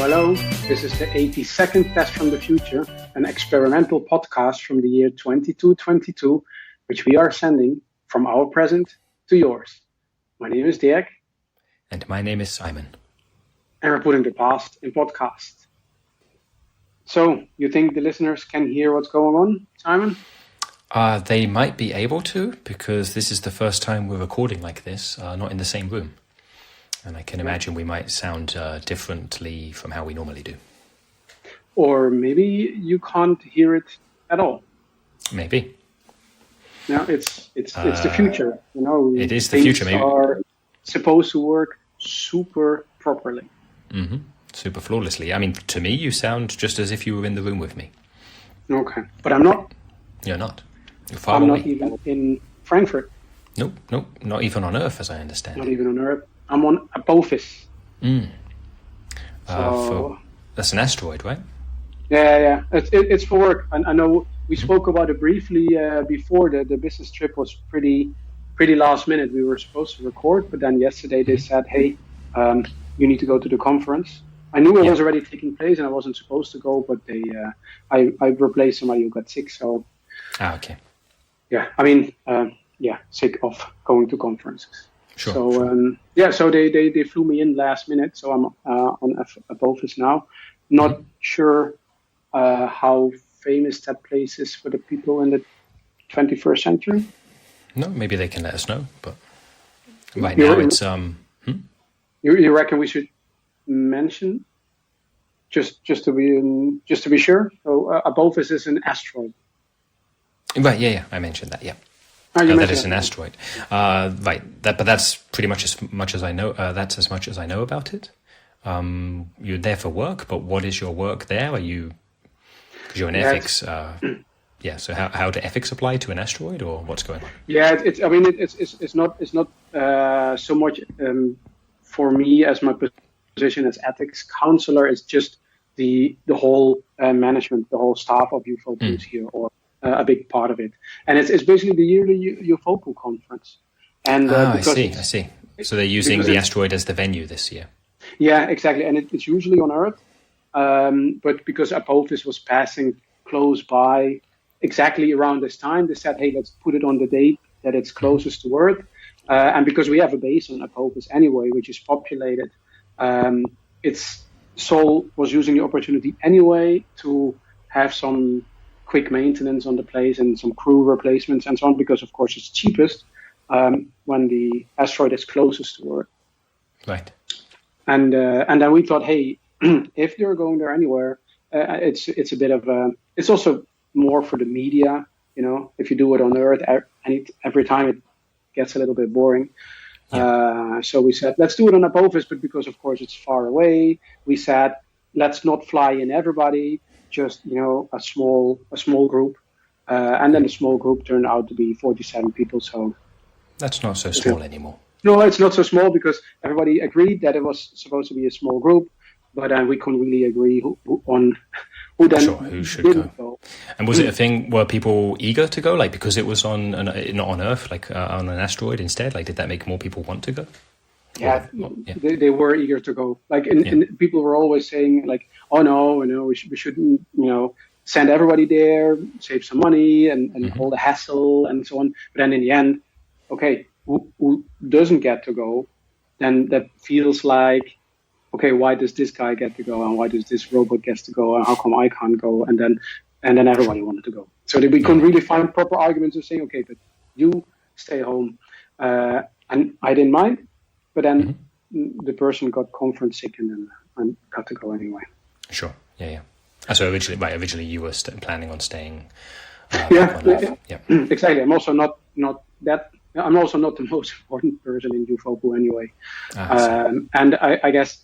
hello. This is the 82nd Test from the Future, an experimental podcast from the year 2222, which we are sending from our present to yours. My name is Dirk. And my name is Simon. And we're putting the past in podcast. So, you think the listeners can hear what's going on, Simon? They might be able to, because this is the first time we're recording like this, not in the same room. And I can imagine we might sound differently from how we normally do. Or maybe you can't hear it at all. Maybe. No, it's the future. You know, it is the future. Maybe are supposed to work super properly. Mm-hmm. Super flawlessly. I mean, to me, you sound just as if you were in the room with me. Okay, but I'm not. You're not. You're far away. I'm not even in Frankfurt. Nope, not even on Earth, as I understand. Not even on Earth. I'm on Apophis. That's an asteroid, right? Yeah. It's for work. I know we spoke about it briefly before. The business trip was pretty last minute. We were supposed to record, but then yesterday they said, hey, you need to go to the conference. I knew it was already taking place and I wasn't supposed to go, but I replaced somebody who got sick. So, okay. Yeah, I mean, sick of going to conferences. Sure. So so they flew me in last minute, so I'm on Apophis now. Not sure how famous that place is for the people in the 21st century. No, maybe they can let us know. But right now it's You reckon we should mention just to be sure? So Apophis is an asteroid. Right. Yeah. I mentioned that. Yeah. That is an asteroid, right? But that's pretty much as much as I know. That's as much as I know about it. You're there for work, but what is your work there? Are you? Because you're in ethics. So how do ethics apply to an asteroid, or what's going on? Yeah, it's not so much for me as my position as ethics counselor. It's just the whole management, the whole staff of UFO here, or a big part of it, and it's basically the yearly UFO conference. And I see. So they're using the asteroid as the venue this year. Yeah, exactly, and it's usually on Earth, but because Apophis was passing close by exactly around this time, they said, "Hey, let's put it on the date that it's closest to Earth," and because we have a base on Apophis anyway, which is populated, Sol was using the opportunity anyway to have some quick maintenance on the place and some crew replacements and so on, because of course it's cheapest when the asteroid is closest to Earth. Right. And then we thought, hey, if they're going there anywhere, it's a bit of it's also more for the media, you know. If you do it on Earth every time, it gets a little bit boring. Yeah. So we said, let's do it on Apophis, but because of course it's far away, we said, let's not fly in everybody. Just a small group, and then the small group turned out to be 47 people. So that's not so small anymore. No, it's not so small because everybody agreed that it was supposed to be a small group, but we couldn't really agree who should go. And was it a thing? Were people eager to go, like because it was not on Earth, like on an asteroid instead? Like, did that make more people want to go? Yeah, they were eager to go. Like, and people were always saying, like, "Oh no, we shouldn't, send everybody there, save some money, and all the hassle and so on." But then in the end, okay, who doesn't get to go? Then that feels like, okay, why does this guy get to go, and why does this robot get to go, and how come I can't go? And then everybody wanted to go. So we couldn't really find proper arguments of saying, okay, but you stay home, and I didn't mind. But then the person got conference sick and then I got to go anyway. Sure. Yeah. So originally you were planning on staying. Exactly. I'm also not I'm also not the most important person in UFOPU anyway. And I guess,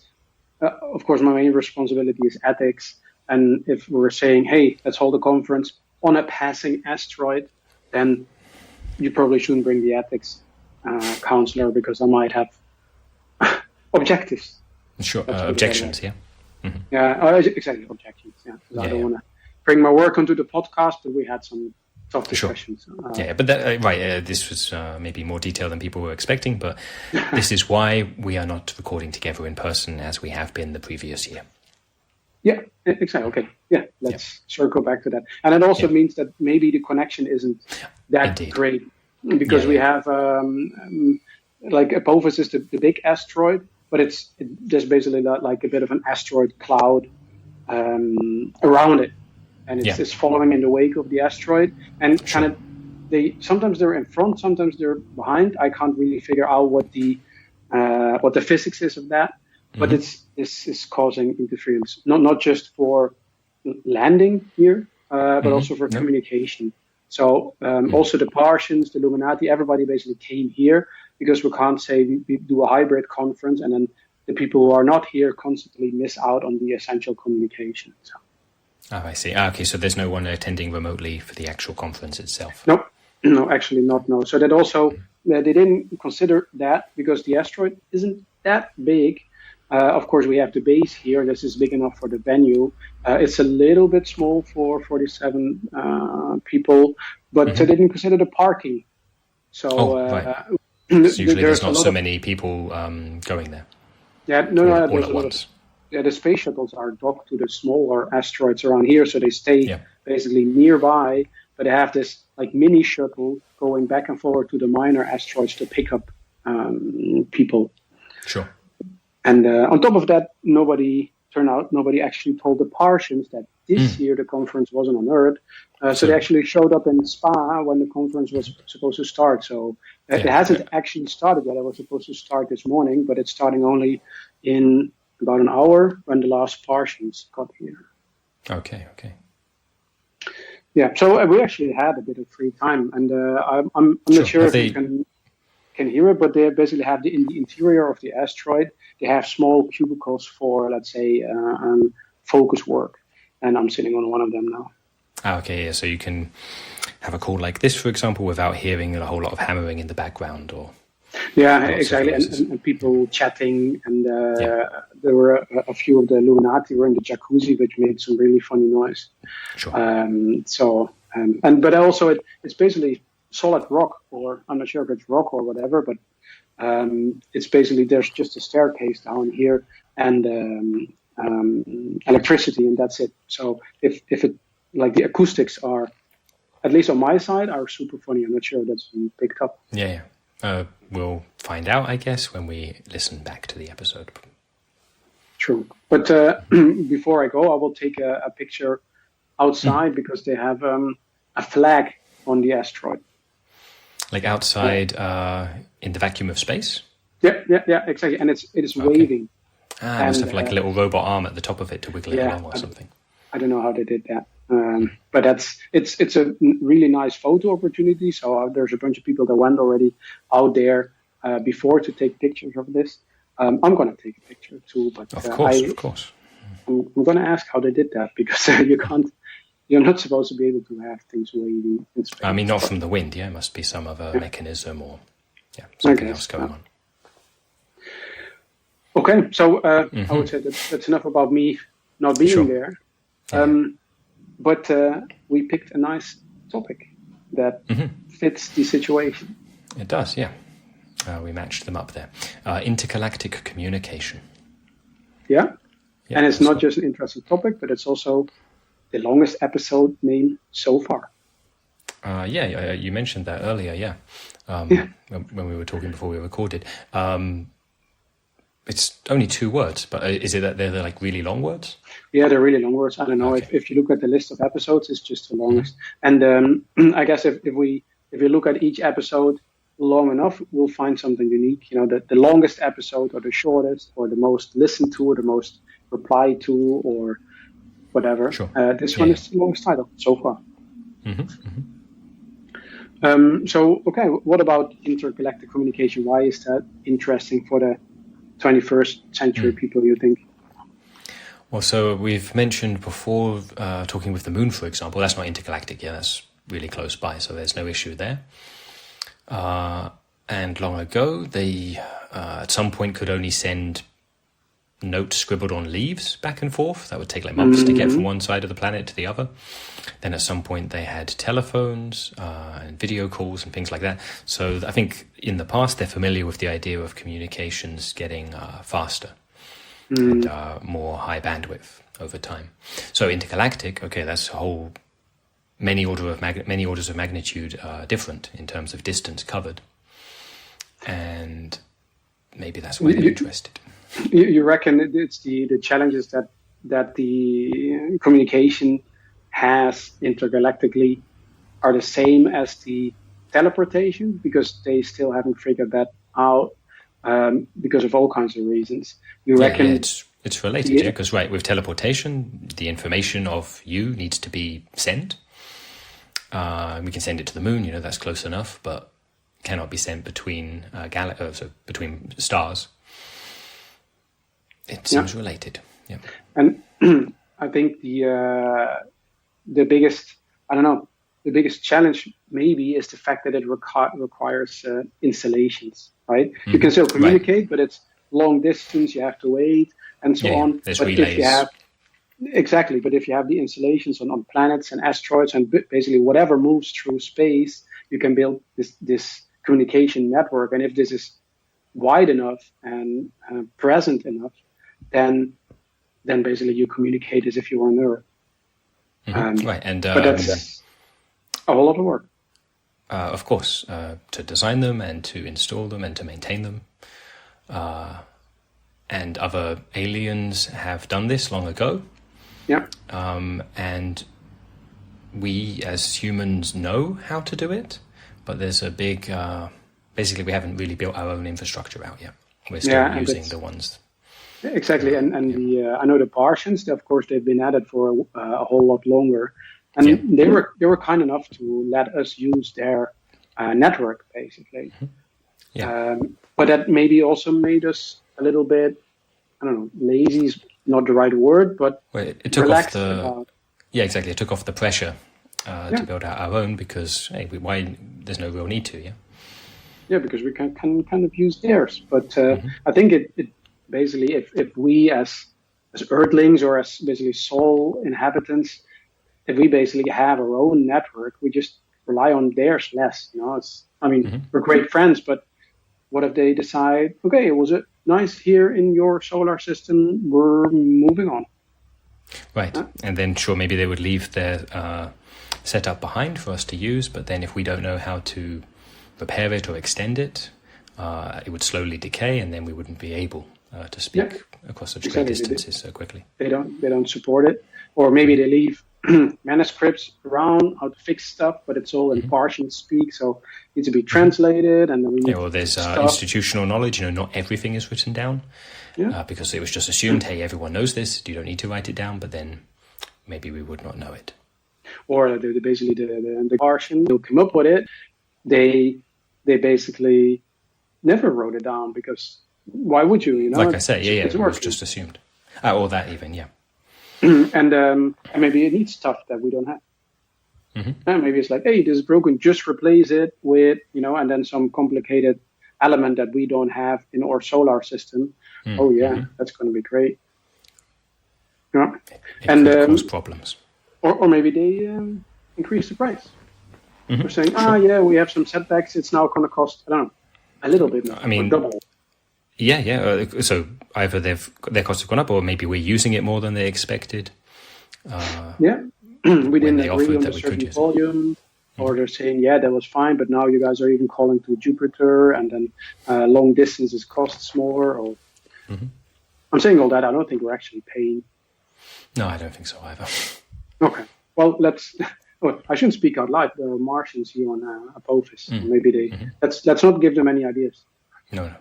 of course, my main responsibility is ethics. And if we're saying, hey, let's hold a conference on a passing asteroid, then you probably shouldn't bring the ethics counselor, because I might have objectives. Sure, objections, yeah. Mm-hmm. Yeah, exactly, objections, yeah. I don't want to bring my work onto the podcast, but we had some tough discussions. Sure. But this was maybe more detailed than people were expecting, but this is why we are not recording together in person as we have been the previous year. Yeah, exactly. Okay. Yeah, let's circle back to that. And it also means that maybe the connection isn't that great because we have like Apophis is the big asteroid, but there's basically like a bit of an asteroid cloud around it, and it's following in the wake of the asteroid, and kind of sometimes they're in front, sometimes they're behind. I can't really figure out what the physics is of that. But this is causing interference, not just for landing here, but also for communication. So also the Parsians, the Illuminati, everybody basically came here because we can't say we do a hybrid conference and then the people who are not here constantly miss out on the essential communication. So. Oh, I see. Okay, so there's no one attending remotely for the actual conference itself? Nope. No, actually not, no. So that also, they didn't consider that because the asteroid isn't that big. Of course, we have the base here. This is big enough for the venue. It's a little bit small for 47 people, but they didn't consider the parking. So, so usually there's not so many people going there. Yeah, no, all at once. The space shuttles are docked to the smaller asteroids around here, so they stay basically nearby. But they have this like mini shuttle going back and forward to the minor asteroids to pick up people. Sure. And on top of that, nobody actually told the Parsians that this year the conference wasn't on Earth. So they actually showed up in Spa when the conference was supposed to start. So it hasn't actually started yet. It was supposed to start this morning, but it's starting only in about an hour when the last Parsians got here. Okay. Yeah, so we actually had a bit of free time, and I'm not sure if you can hear it, but they basically have in the interior of the asteroid, they have small cubicles for, let's say, focus work, and I'm sitting on one of them now. Okay, so you can have a call like this, for example, without hearing a whole lot of hammering in the background, or exactly, and people chatting, and there were a few of the Illuminati were in the jacuzzi, which made some really funny noise. Sure. But also it's basically solid rock, or I'm not sure if it's rock or whatever, but it's basically there's just a staircase down here and electricity, and that's it. So if it like the acoustics are, at least on my side, are super funny. I'm not sure that's been picked up. Yeah. We'll find out, I guess, when we listen back to the episode. True. But before I go, I will take a picture outside because they have a flag on the asteroid. Like outside in the vacuum of space? Yeah, exactly. And it is waving. It must have like a little robot arm at the top of it to wiggle it along or something. I don't know how they did that. But it's a really nice photo opportunity. So there's a bunch of people that went already out there before to take pictures of this. I'm going to take a picture too. But of course. I'm going to ask how they did that because you're not supposed to be able to have things waving in space. I mean, not from the wind, it must be some other mechanism or something else going on. Okay, so I would say that's enough about me not being there. But we picked a nice topic that fits the situation. It does, yeah. We matched them up there. Intergalactic Communication. Yeah, and it's not just an interesting topic, but it's also the longest episode name so far. You mentioned that earlier, when we were talking before we recorded. It's only 2 words, but is it that they're like really long words? Yeah, they're really long words. I don't know if you look at the list of episodes, it's just the longest. And I guess if we look at each episode long enough, we'll find something unique. You know, the longest episode, or the shortest, or the most listened to, or the most replied to, or whatever. Sure. This one is the longest title so far. Okay, what about intergalactic communication? Why is that interesting for the 21st century people, you think? Well, so we've mentioned before, talking with the moon, for example, that's not intergalactic, that's really close by, so there's no issue there. And long ago, they at some point could only send notes scribbled on leaves back and forth. That would take like months to get from one side of the planet to the other. Then at some point they had telephones and video calls and things like that. So I think in the past they're familiar with the idea of communications getting faster. and more high bandwidth over time. So intergalactic, okay, that's a whole many orders of magnitude different in terms of distance covered, and maybe that's why they're interested. You reckon it's the challenges that the communication has intergalactically are the same as the teleportation, because they still haven't figured that out because of all kinds of reasons. You reckon it's related, because right, with teleportation, the information of you needs to be sent. We can send it to the moon, that's close enough, but cannot be sent between between stars. It seems related. Yeah. And I think the biggest, the biggest challenge maybe is the fact that it requires installations, right? Mm-hmm. You can still communicate, but it's long distance, you have to wait, and so on. There's but relays. But if you have the installations on planets and asteroids and basically whatever moves through space, you can build this communication network. And if this is wide enough and present enough, then basically you communicate as if you were on Earth. Mm-hmm. Right, and but that's a whole lot of work. Of course, to design them and to install them and to maintain them. And other aliens have done this long ago. Yeah. And we as humans know how to do it, but there's a big, basically we haven't really built our own infrastructure out yet. We're still using the ones. Exactly. And I know the Martians, of course, they've been at it for a whole lot longer. And they were kind enough to let us use their network, basically. Mm-hmm. Yeah. But that maybe also made us a little bit, lazy is not the right word, but it took off exactly. It took off the pressure to build out our own because why there's no real need to. Yeah, because we can kind of use theirs. But I think it basically, if we as Earthlings or as basically Sol inhabitants, if we basically have our own network, we just rely on theirs less. We're great friends, but what if they decide, okay, was it nice here in your solar system, we're moving on. Right, and then sure, maybe they would leave their setup behind for us to use, but then if we don't know how to repair it or extend it, it would slowly decay, and then we wouldn't be able to speak across such great distances so quickly. They don't support it, or maybe they leave manuscripts around how to fix stuff, but it's all in Martian speak, so it needs to be translated, and then we need there's institutional knowledge. Not everything is written down, because it was just assumed, hey, everyone knows this, you don't need to write it down, but then maybe we would not know it. Or basically the Martian who came up with it, they basically never wrote it down, because why would you? Like I said, it was just assumed, or that even, and maybe it needs stuff that we don't have. Mm-hmm. And maybe it's like, hey, this is broken, just replace it with, and then some complicated element that we don't have in our solar system. Mm-hmm. Oh yeah, that's going to be great. Yeah, and cause problems. Or maybe they increase the price. Mm-hmm. We're saying, we have some setbacks. It's now going to cost, a little bit more. Double. Yeah. So either their costs have gone up, or maybe we're using it more than they expected. We didn't agree on a certain volume, or they're saying, that was fine, but now you guys are even calling to Jupiter, and then long distances costs more. Or I'm saying all that. I don't think we're actually paying. No, I don't think so either. Okay. Well, I shouldn't speak out loud. There are Martians here on Apophis. Maybe they. Let's not give them any ideas. No.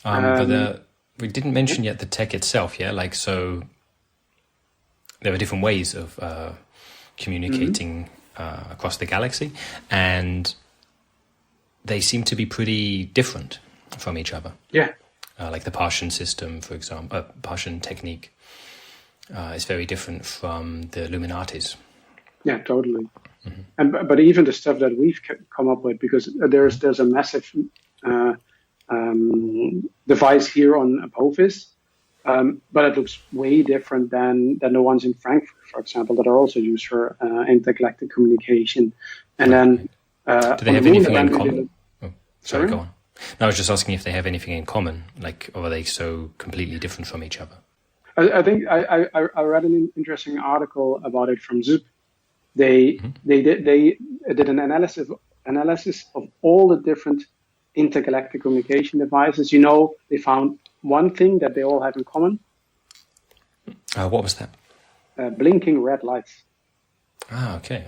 But we didn't mention yet the tech itself. So there are different ways of communicating across the galaxy, and they seem to be pretty different from each other. Yeah. Like the Partian system, for example, Partian technique is very different from the Illuminatis. Yeah, totally. Mm-hmm. But even the stuff that we've come up with, because there's a massive device here on Apophis, but it looks way different than the ones in Frankfurt, for example, that are also used for intergalactic communication. And then do they have anything in common? Sorry, go on. I was just asking if they have anything in common, like, or are they so completely different from each other? I think I read an interesting article about it from Zip. They did an analysis of all the different intergalactic communication devices. They found one thing that they all have in common. What was that? Blinking red lights. Okay.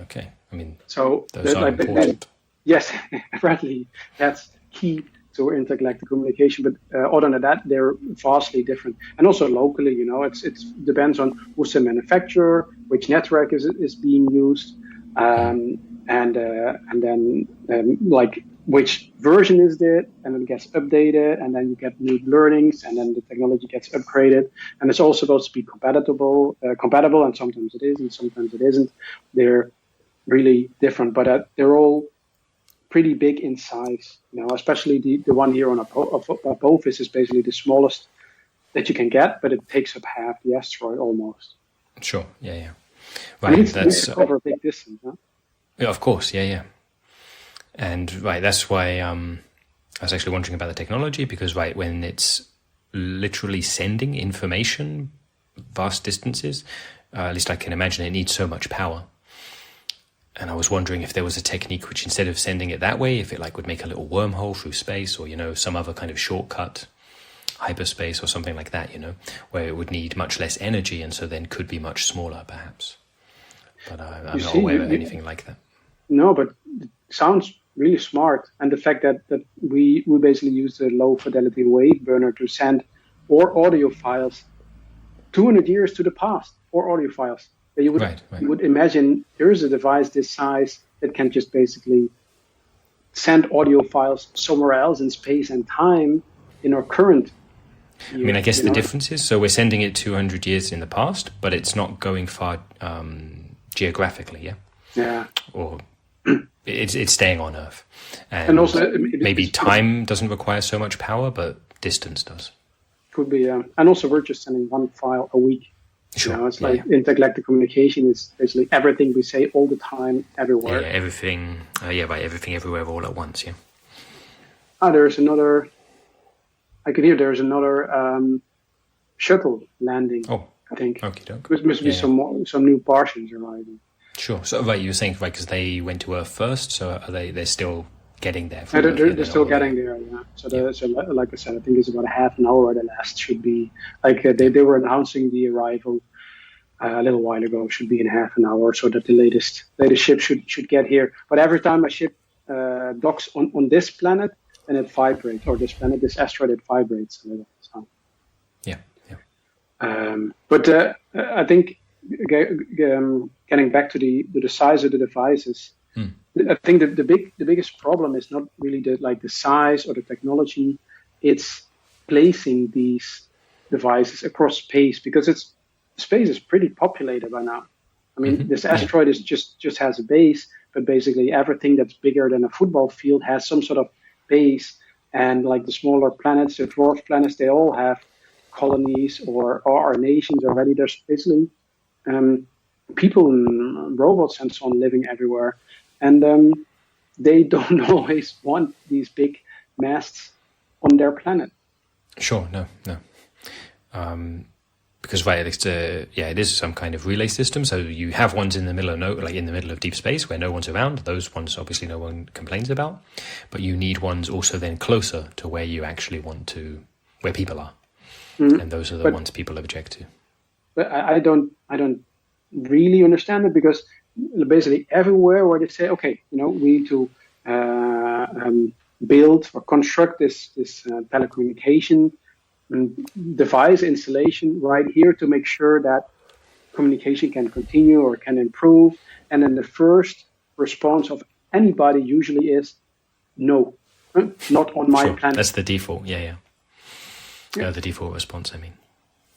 I mean, so those are important. Yes, apparently that's key to intergalactic communication. But other than that, they're vastly different. And also locally, it depends on who's the manufacturer, which network is being used, and then like which version is it, and then it gets updated, and then you get new learnings, and then the technology gets upgraded, and it's all supposed to be compatible, and sometimes it is, and sometimes it isn't. They're really different, but they're all pretty big in size. Especially the one here on Apophis is basically the smallest that you can get, but it takes up half the asteroid almost. Sure. Yeah. Right. That's to cover a big distance. Huh? Yeah, of course. Yeah. And that's why I was actually wondering about the technology, because when it's literally sending information vast distances, at least I can imagine it needs so much power. And I was wondering if there was a technique which, instead of sending it that way, if it would make a little wormhole through space, or some other kind of shortcut, hyperspace or something like that, where it would need much less energy and so then could be much smaller, perhaps. But I'm not aware of anything like that. No, but it sounds really smart. And the fact that we basically use the low fidelity wave burner to send or audio files 200 years to the past, or audio files. You would imagine there is a device this size that can just basically send audio files somewhere else in space and time in our current year. I mean, I guess the difference is, so we're sending it 200 years in the past, but it's not going far geographically, yeah? Yeah. Or it's staying on Earth. And also, maybe time doesn't require so much power, but distance does. Could be, and also we're just sending one file a week. Sure. It's like intergalactic communication is basically everything we say all the time, everywhere. Yeah, everything. Everything, everywhere, all at once. Yeah. There's another. I can hear there's another shuttle landing. Oh, I think. Okay, Dirk. There must be some new Martians arriving. Sure. So, you were saying because they went to Earth first, so are they're still getting there? They're still getting there. Yeah. So like I said, I think it's about a half an hour. The last should be they were announcing the arrival a little while ago. Should be in half an hour, so that the latest ship should get here. But every time a ship docks on this planet, then it vibrates, or this asteroid, it vibrates a little. So. Yeah. But I think getting back to the size of the devices. I think the biggest problem is not really the size or the technology. It's placing these devices across space, because space is pretty populated by now. I mean, this asteroid is just has a base, but basically everything that's bigger than a football field has some sort of base. And like the smaller planets, the dwarf planets, they all have colonies or are nations already. There's basically people and robots and so on living everywhere. And they don't always want these big masts on their planet. Sure, no. Because it is some kind of relay system. So you have ones in the middle of deep space where no one's around. Those ones obviously no one complains about. But you need ones also then closer to where you actually where people are, and those are the ones people object to. But I don't really understand it, because basically everywhere where they say, okay, we need to build or construct this telecommunication device installation right here to make sure that communication can continue or can improve. And then the first response of anybody usually is no, not on my planet. That's the default. Yeah. The default response, I mean.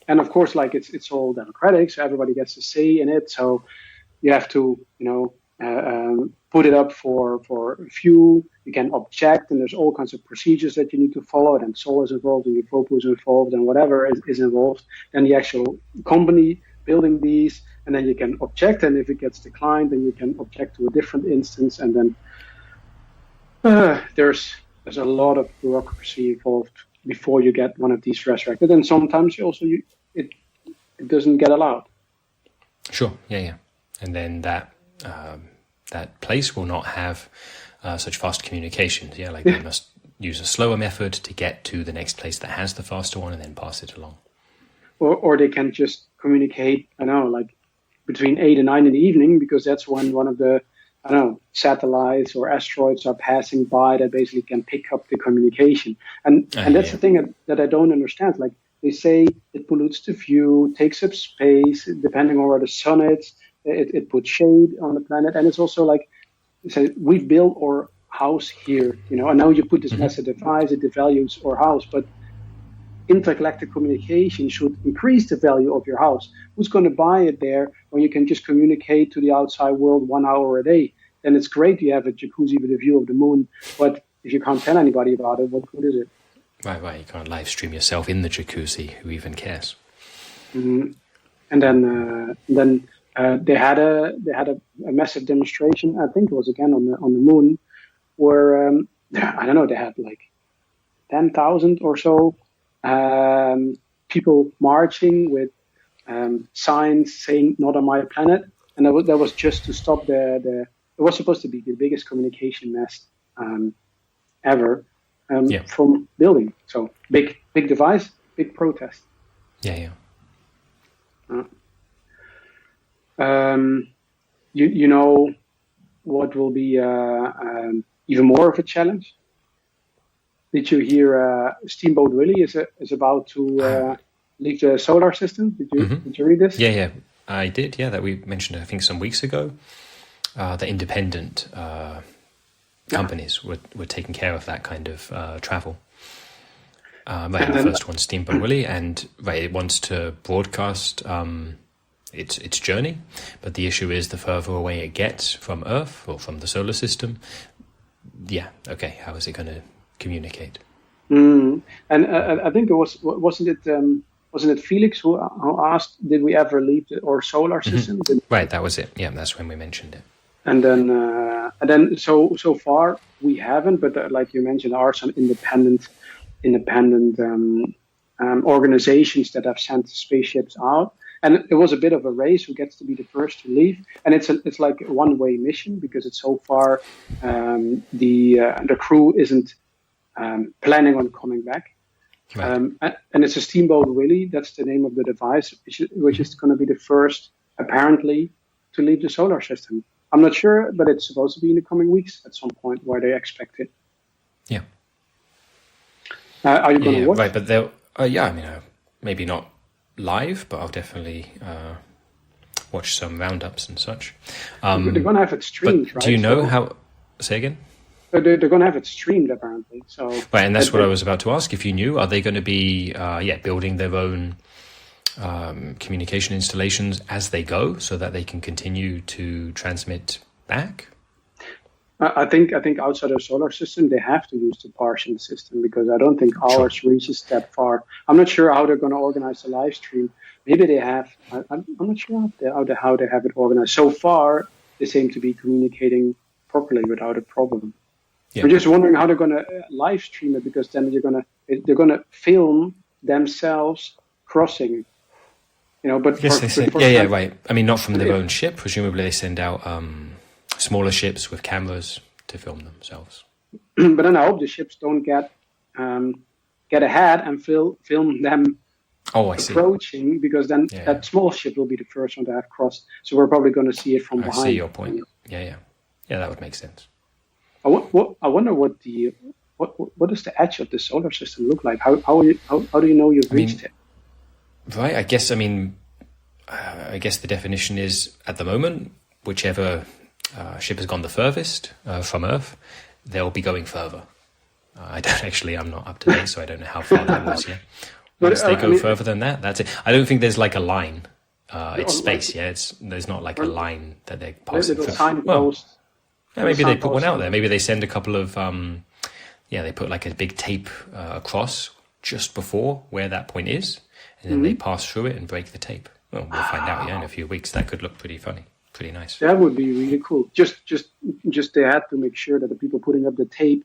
And of course, it's all democratic, so everybody gets a say in it. So you have to, put it up for a few. You can object, and there's all kinds of procedures that you need to follow. And Sol is involved, and Ufopo is involved, and whatever is involved. Then the actual company building these, and then you can object. And if it gets declined, then you can object to a different instance. And then there's there's a lot of bureaucracy involved before you get one of these resurrected, and sometimes it doesn't get allowed. Sure. Yeah. And then that place will not have such fast communications. Yeah, like they must use a slower method to get to the next place that has the faster one, and then pass it along. Or they can just communicate, I don't know, like between 8 and 9 in the evening, because that's when one of the, I don't know, satellites or asteroids are passing by that basically can pick up the communication. And that's the thing that I don't understand. Like they say it pollutes the view, takes up space, depending on where the sun is, it puts shade on the planet. And it's also like, say, we've built our house here, and now you put this massive device, it devalues our house, but intergalactic communication should increase the value of your house. Who's going to buy it there when you can just communicate to the outside world 1 hour a day? Then it's great you have a jacuzzi with a view of the moon, but if you can't tell anybody about it, what good is it? Right. You can't live stream yourself in the jacuzzi. Who even cares? Mm-hmm. And then they had a massive demonstration. I think it was again on the moon, where I don't know, they had like 10,000 or so people marching with signs saying "Not on my planet," and that was just to stop it was supposed to be the biggest communication mess ever from building. So big device, big protest. Yeah. You know what will be even more of a challenge? Did you hear Steamboat Willie is about to leave the solar system? Did you read this? Yeah, I did. Yeah, that we mentioned I think some weeks ago. The independent companies were taking care of that kind of travel. The first one, Steamboat Willie, and it wants to broadcast its journey, but the issue is the further away it gets from Earth or from the solar system. Yeah, okay. How is it going to communicate? And I think it wasn't it Felix who asked, did we ever leave our solar system? Right, that was it. Yeah, that's when we mentioned it. And then so far we haven't, but like you mentioned, there are some independent organizations that have sent spaceships out. And it was a bit of a race who gets to be the first to leave. And it's like a one-way mission, because it's so far the crew isn't planning on coming back. Right. And it's a Steamboat Willie, that's the name of the device, which is going to be the first, apparently, to leave the solar system. I'm not sure, but it's supposed to be in the coming weeks at some point where they expect it. Yeah. Are you going to watch? Right, but they'll, maybe not live, but I'll definitely watch some roundups and such. They're going to have it streamed, right? Do you know how... Say again? They're going to have it streamed, apparently. So right, and that's what I was about to ask. If you knew, are they going to be building their own communication installations as they go, so that they can continue to transmit back? I think outside of solar system they have to use the parsing system, because I don't think ours reaches that far. I'm not sure how they're going to organize the live stream. Maybe they have. I'm not sure how they have it organized. So far, they seem to be communicating properly without a problem. Yeah. I'm just wondering how they're going to live stream it, because then they're going to film themselves crossing. But right. I mean, not from their own ship. Presumably, they send out smaller ships with cameras to film themselves. But then I hope the ships don't get ahead and film them approaching, because then that small ship will be the first one to have crossed. So we're probably going to see it from behind. I see your point. Yeah, that would make sense. I wonder what does the edge of the solar system look like? How do you know you've reached it? Right. I guess the definition is, at the moment, whichever ship has gone the furthest from Earth, they'll be going further. I'm not up to date, so I don't know how far that was yet. Once they go further than that, that's it. I don't think there's like a line. It's space, there's not like a line that they're passing through. Maybe they put one out there. Maybe they send a couple of, they put like a big tape across just before where that point is, and then they pass through it and break the tape. Well, we'll find out in a few weeks. That could look pretty funny, pretty nice. That would be really cool. Just they had to make sure that the people putting up the tape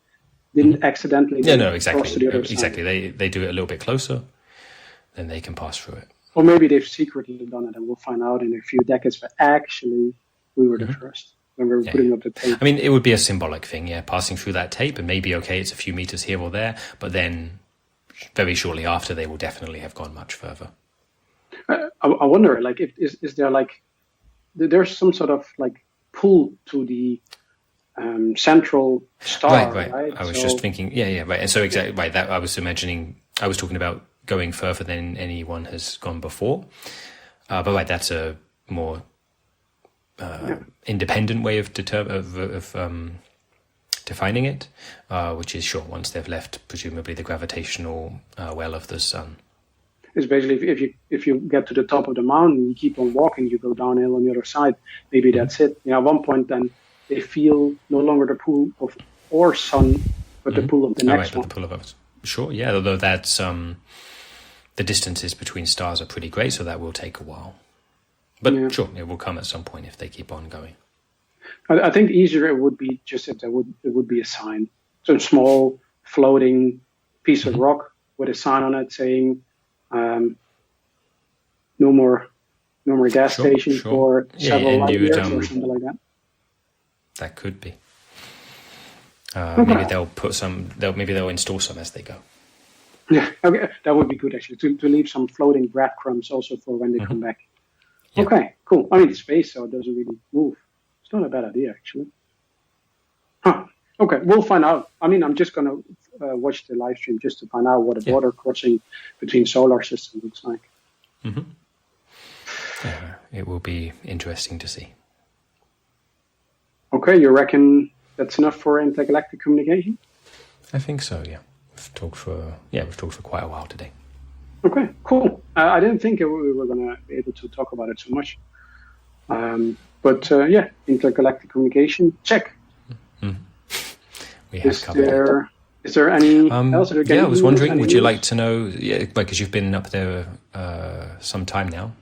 didn't accidentally exactly. cross to the other side. Exactly. They do it a little bit closer, then they can pass through it. Or maybe they've secretly done it, and we'll find out in a few decades. But actually, we were the first when we were putting up the tape. I mean, it would be a symbolic thing, passing through that tape, and maybe, okay, it's a few meters here or there, but then very shortly after, they will definitely have gone much further. I wonder, like, is there like, there's some sort of like pull to the central star, right? I was just thinking, right. And so exactly, right. That I was talking about going further than anyone has gone before. But right, that's a more independent way of defining it, which is sure once they've left, presumably the gravitational well of the sun. It's basically if you get to the top of the mountain, you keep on walking, you go downhill on the other side. Maybe that's it. At one point, then they feel no longer the pull of our sun, but the pull of the next one. The pull of us. Sure, yeah. Although that's the distances between stars are pretty great, so that will take a while. But sure, it will come at some point if they keep on going. I think easier it would be just if it would be a sign, some small floating piece of rock with a sign on it saying no more gas station for several light years or something like that. That could be. Maybe they'll put some. Maybe they'll install some as they go. Yeah, okay, that would be good actually to leave some floating breadcrumbs also for when they come back. Yeah. Okay, cool. I mean, it's space, so it doesn't really move. It's not a bad idea actually. Huh. Okay, we'll find out. I mean, I'm just gonna watch the live stream just to find out what a border crossing between solar systems looks like. It will be interesting to see. Okay, you reckon that's enough for intergalactic communication? I think so. Yeah, we've talked for quite a while today. Okay, cool. I didn't think we were going to be able to talk about it so much, but intergalactic communication, check. We have covered it. Is there any else? I was wondering, would you like to know? Yeah, because you've been up there some time now,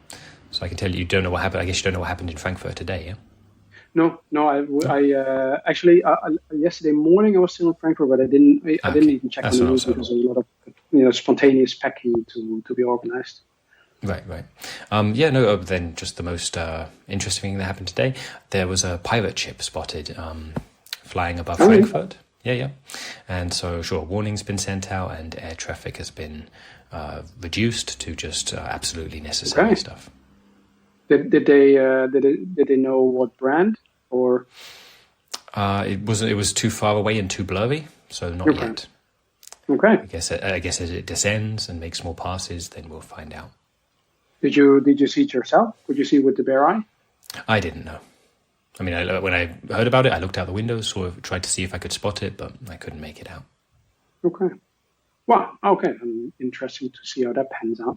so I can tell you don't know what happened. I guess you don't know what happened in Frankfurt today, yeah? No. I actually yesterday morning I was still in Frankfurt, but I didn't even check the news because there was a lot of spontaneous packing to be organized. Right. Then just the most interesting thing that happened today. There was a pirate ship spotted flying above Frankfurt. Yeah. And so, sure, warning's been sent out, and air traffic has been reduced to just absolutely necessary stuff. Did they know what brand or? It was too far away and too blurry, so not yet. Okay. I guess as it descends and makes more passes, then we'll find out. Did you see it yourself? Could you see with the bare eye? I didn't know. I mean, when I heard about it, I looked out the window, tried to see if I could spot it, but I couldn't make it out. Okay. Well, okay. Interesting to see how that pans out.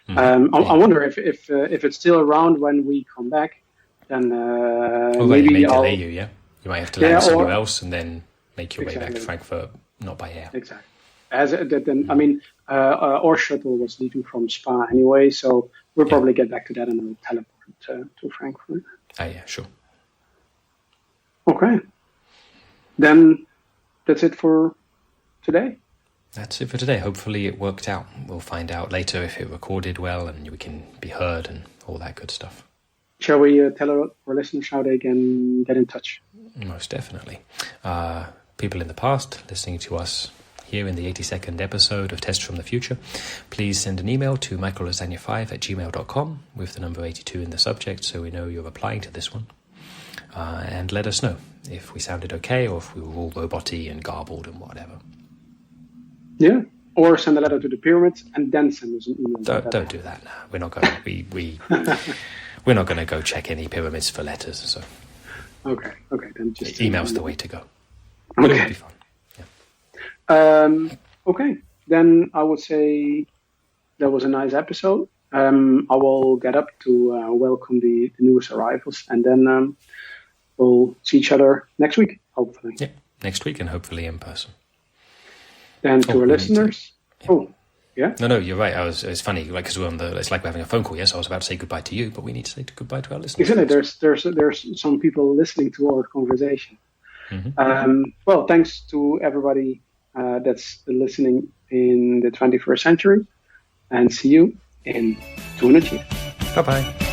I wonder if it's still around when we come back, then maybe I'll delay you. Yeah, you might have to land somewhere else and then make your way back to Frankfurt, not by air. Exactly. I mean, our shuttle was leaving from Spa anyway, so we'll probably get back to that and we'll teleport to Frankfurt. Yeah, sure. Okay. Then that's it for today. That's it for today. Hopefully it worked out. We'll find out later if it recorded well and we can be heard and all that good stuff. Shall we tell our listeners how they can get in touch? Most definitely. People in the past listening to us here in the 82nd episode of Test from the Future, please send an email to michaellasagna5@gmail.com with the number 82 in the subject so we know you're replying to this one. And let us know if we sounded okay or if we were all roboty and garbled and whatever. Yeah, or send a letter to the pyramids and then send us an email. Don't do that now. We're not going. We're not going to go check any pyramids for letters. So. Okay. Then just email's the way to go. Okay. It'll be fun. Yeah. Okay. Then I would say that was a nice episode. I will get up to welcome the newest arrivals, and then we'll see each other next week, hopefully. Yeah, next week, and hopefully in person. And to our listeners. No, you're right. It's funny, like, because it's like we're having a phone call. Yes, I was about to say goodbye to you, but we need to say goodbye to our listeners. Isn't it? There's some people listening to our conversation. Well, thanks to everybody that's listening in the 21st century. And see you in 200 years. Bye-bye.